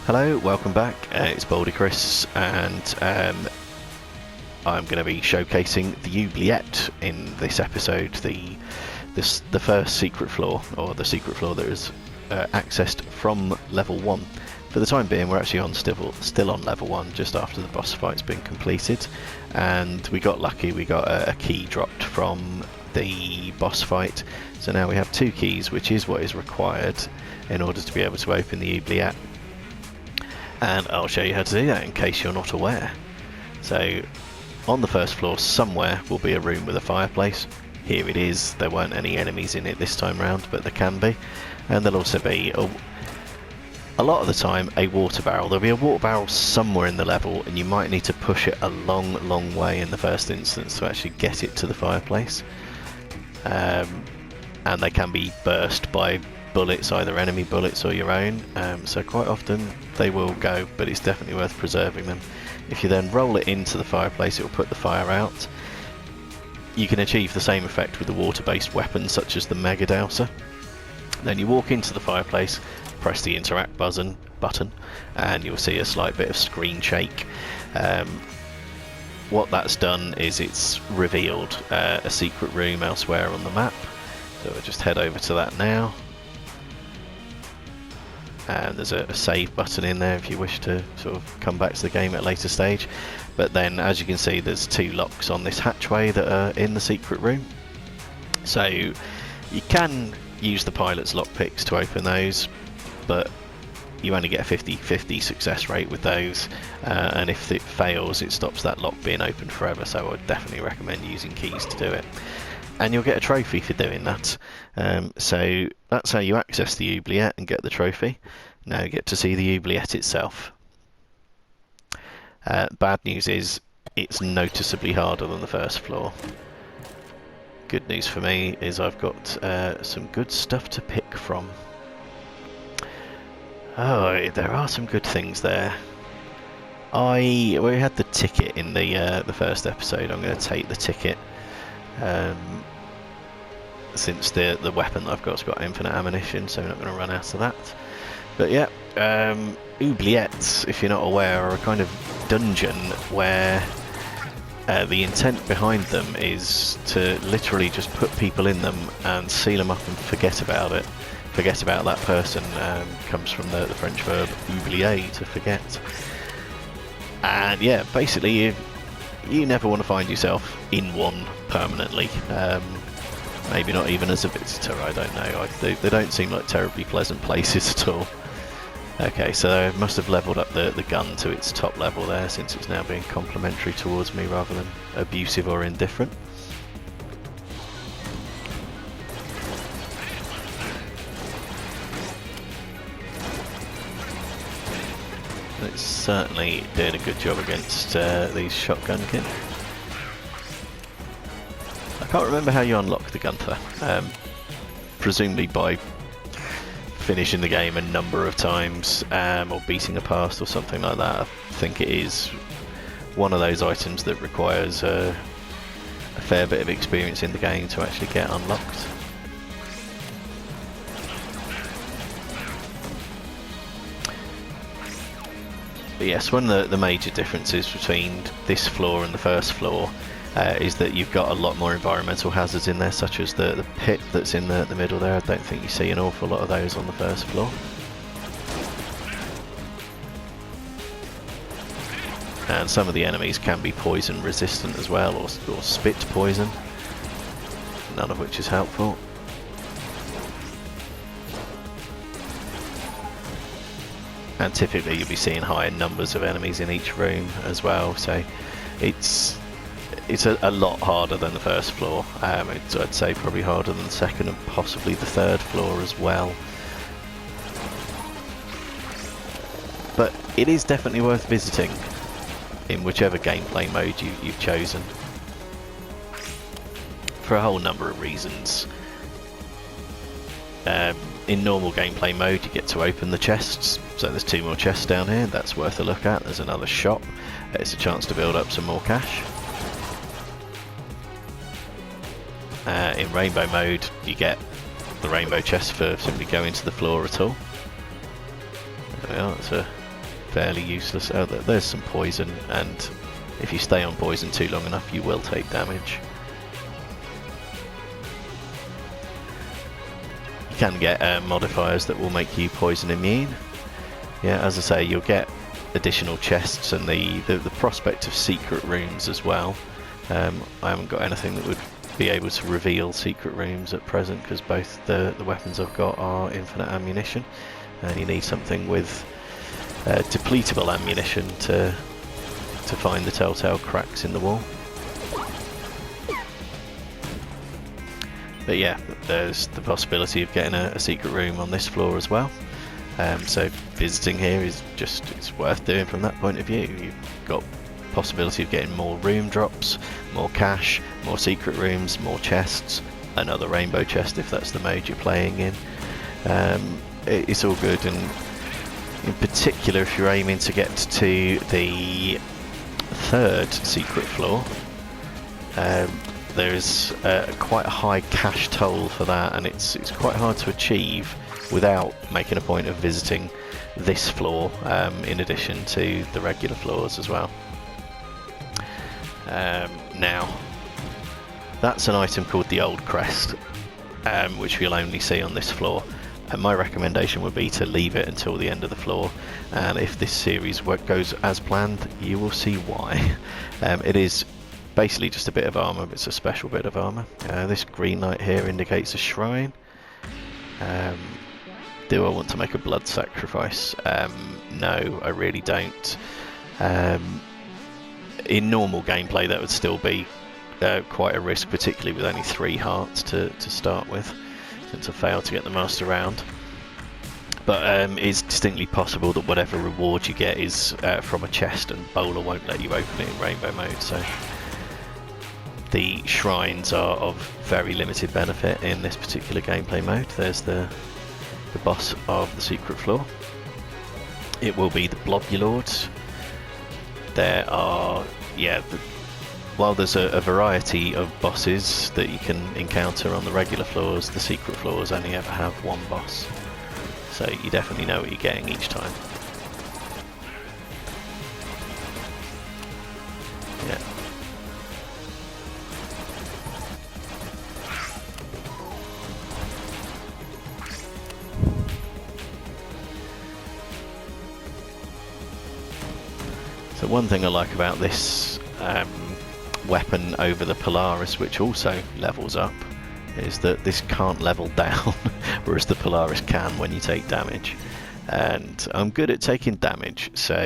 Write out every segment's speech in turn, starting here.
Hello, welcome back. It's Old Crest, and I'm going to be showcasing the Oubliette in this episode. The first secret floor, or the secret floor that is accessed from level 1. For the time being, we're actually still on level 1, just after the boss fight's been completed, and we got lucky. We got a key dropped from the boss fight, so now we have 2 keys, which is what is required in order to be able to open the Oubliette. And I'll show you how to do that in case you're not aware. So on the first floor somewhere will be a room with a fireplace. Here it is. There weren't any enemies in it this time round, but there can be. And there'll also be a lot of the time a water barrel. There'll be a water barrel somewhere in the level, and you might need to push it a long way in the first instance to actually get it to the fireplace. And they can be burst by bullets, either enemy bullets or your own, so quite often they will go, but it's definitely worth preserving them. If you then roll it into the fireplace, it will put the fire out. You can achieve the same effect with the water-based weapons such as the Mega Dowser. Then you walk into the fireplace, press the interact button, and you'll see a slight bit of screen shake. What that's done is it's revealed a secret room elsewhere on the map, so we'll just head over to that now. And there's a save button in there if you wish to sort of come back to the game at a later stage. But then, as you can see, there's 2 locks on this hatchway that are in the secret room. So you can use the pilot's lockpicks to open those, but you only get a 50-50 success rate with those, and if it fails, it stops that lock being opened forever. So I would definitely recommend using keys to do it. And you'll get a trophy for doing that. So that's how you access the Oubliette and get the trophy. Now you get to see the Oubliette itself. Bad news is it's noticeably harder than the first floor. Good news for me is I've got some good stuff to pick from. Oh, there are some good things there. We had the ticket in the first episode. I'm going to take the ticket. Since the weapon that I've got's got infinite ammunition, so we're not going to run out of that. But yeah, Oubliettes, if you're not aware, are a kind of dungeon where the intent behind them is to literally just put people in them and seal them up and forget about it. Forget about that person. Comes from the French verb oublier, to forget. And yeah, basically you never want to find yourself in one permanently. Maybe not even as a visitor, I don't know. They don't seem like terribly pleasant places at all. Okay, so I must have leveled up the gun to its top level there, since it's now being complimentary towards me rather than abusive or indifferent. It's certainly doing a good job against these shotgun kids. I can't remember how you unlock the Gunther. Presumably by finishing the game a number of times, or beating a past or something like that. I think it is one of those items that requires a fair bit of experience in the game to actually get unlocked. But yes, one of the major differences between this floor and the first floor is that you've got a lot more environmental hazards in there, such as the pit that's in the middle there. I don't think you see an awful lot of those on the first floor. And some of the enemies can be poison resistant as well, or spit poison, none of which is helpful. And typically you'll be seeing higher numbers of enemies in each room as well, so it's a lot harder than the first floor. I'd say probably harder than the second and possibly the third floor as well. But it is definitely worth visiting in whichever gameplay mode you've chosen, for a whole number of reasons. In normal gameplay mode you get to open the chests, so there's 2 more chests down here, that's worth a look at. There's another shop, it's a chance to build up some more cash. In rainbow mode you get the rainbow chest for simply going to the floor at all. There we are, that's a fairly useless. Oh, there's some poison, and if you stay on poison too long enough, you will take damage. You can get modifiers that will make you poison immune. Yeah, as I say, you'll get additional chests and the prospect of secret rooms as well. I haven't got anything that would be able to reveal secret rooms at present, because both the weapons I've got are infinite ammunition, and you need something with depletable ammunition to find the telltale cracks in the wall. But yeah, there's the possibility of getting a secret room on this floor as well. So visiting here is just, it's worth doing from that point of view. You've got possibility of getting more room drops, more cash, more secret rooms, more chests, another rainbow chest if that's the mode you're playing in. It's all good, and in particular if you're aiming to get to the third secret floor, there's quite a high cash toll for that, and it's quite hard to achieve without making a point of visiting this floor in addition to the regular floors as well. Now, that's an item called the Old Crest, which you'll only see on this floor. And my recommendation would be to leave it until the end of the floor, and if this series goes as planned, you will see why. It is basically just a bit of armour, but it's a special bit of armour. This green light here indicates a shrine. Do I want to make a blood sacrifice? No, I really don't. In normal gameplay that would still be quite a risk, particularly with only 3 hearts to start with, since I failed to get the master round. But it's distinctly possible that whatever reward you get is from a chest, and Bowler won't let you open it in rainbow mode, so the shrines are of very limited benefit in this particular gameplay mode. There's the boss of the secret floor. It will be the Blobby Lord. There are, yeah, while there's a variety of bosses that you can encounter on the regular floors, the secret floors only ever have one boss, so you definitely know what you're getting each time. Yeah. So one thing I like about this weapon over the Polaris, which also levels up, is that this can't level down, whereas the Polaris can when you take damage. And I'm good at taking damage, so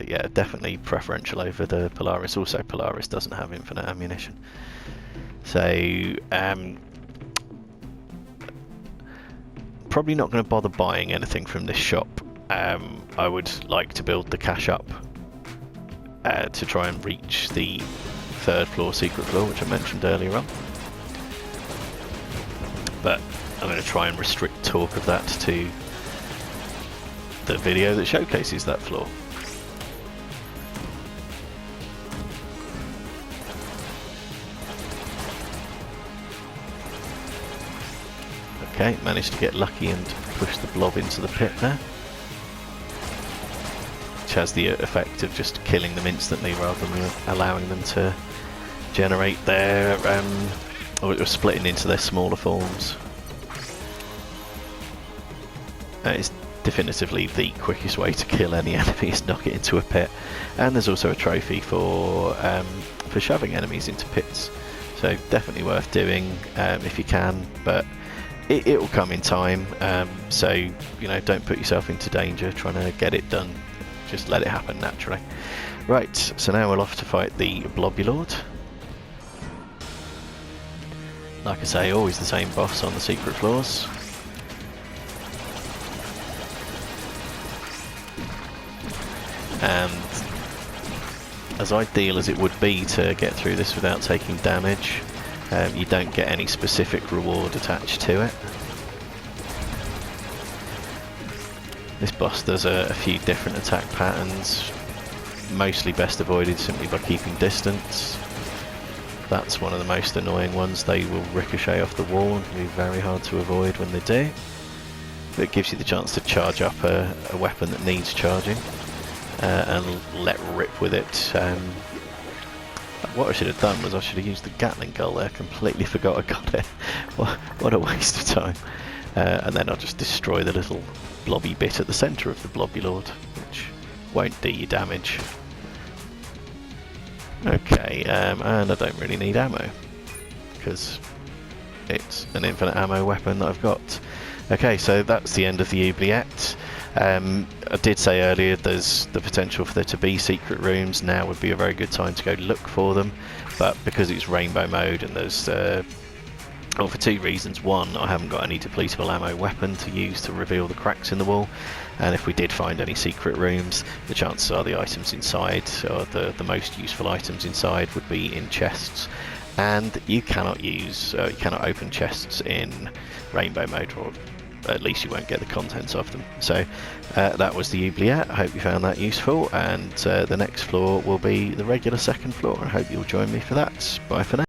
yeah, definitely preferential over the Polaris. Also, Polaris doesn't have infinite ammunition. So probably not going to bother buying anything from this shop. I would like to build the cash up to try and reach the 3rd floor secret floor, which I mentioned earlier on. But I'm going to try and restrict talk of that to the video that showcases that floor. Okay, managed to get lucky and push the blob into the pit there, which has the effect of just killing them instantly rather than allowing them to generate their or splitting into their smaller forms. It's definitively the quickest way to kill any enemy, is knock it into a pit. And there's also a trophy for shoving enemies into pits, so definitely worth doing if you can, but it will come in time, so you know, don't put yourself into danger trying to get it done, just let it happen naturally. Right, so now we're off to fight the Blobby Lord. Like I say, always the same boss on the secret floors. And as ideal as it would be to get through this without taking damage, you don't get any specific reward attached to it. This boss does a few different attack patterns, mostly best avoided simply by keeping distance. That's one of the most annoying ones. They will ricochet off the wall and can be very hard to avoid when they do. But it gives you the chance to charge up a weapon that needs charging. and let rip with it. What I should have done was I should have used the Gatling gun there. Completely forgot I got it. What a waste of time. And then I'll just destroy the little blobby bit at the centre of the Blobby Lord, which won't do you damage. Okay, and I don't really need ammo, because it's an infinite ammo weapon that I've got. Okay, so that's the end of the Oubliette. I did say earlier there's the potential for there to be secret rooms. Now would be a very good time to go look for them, but because it's rainbow mode and there's well, for two reasons. One, I haven't got any depletable ammo weapon to use to reveal the cracks in the wall, and if we did find any secret rooms, the chances are the items inside, or the most useful items inside, would be in chests, and you cannot open chests in rainbow mode, or at least you won't get the contents of them. So that was the Oubliette. I hope you found that useful, and the next floor will be the regular second floor. I hope you'll join me for that. Bye for now.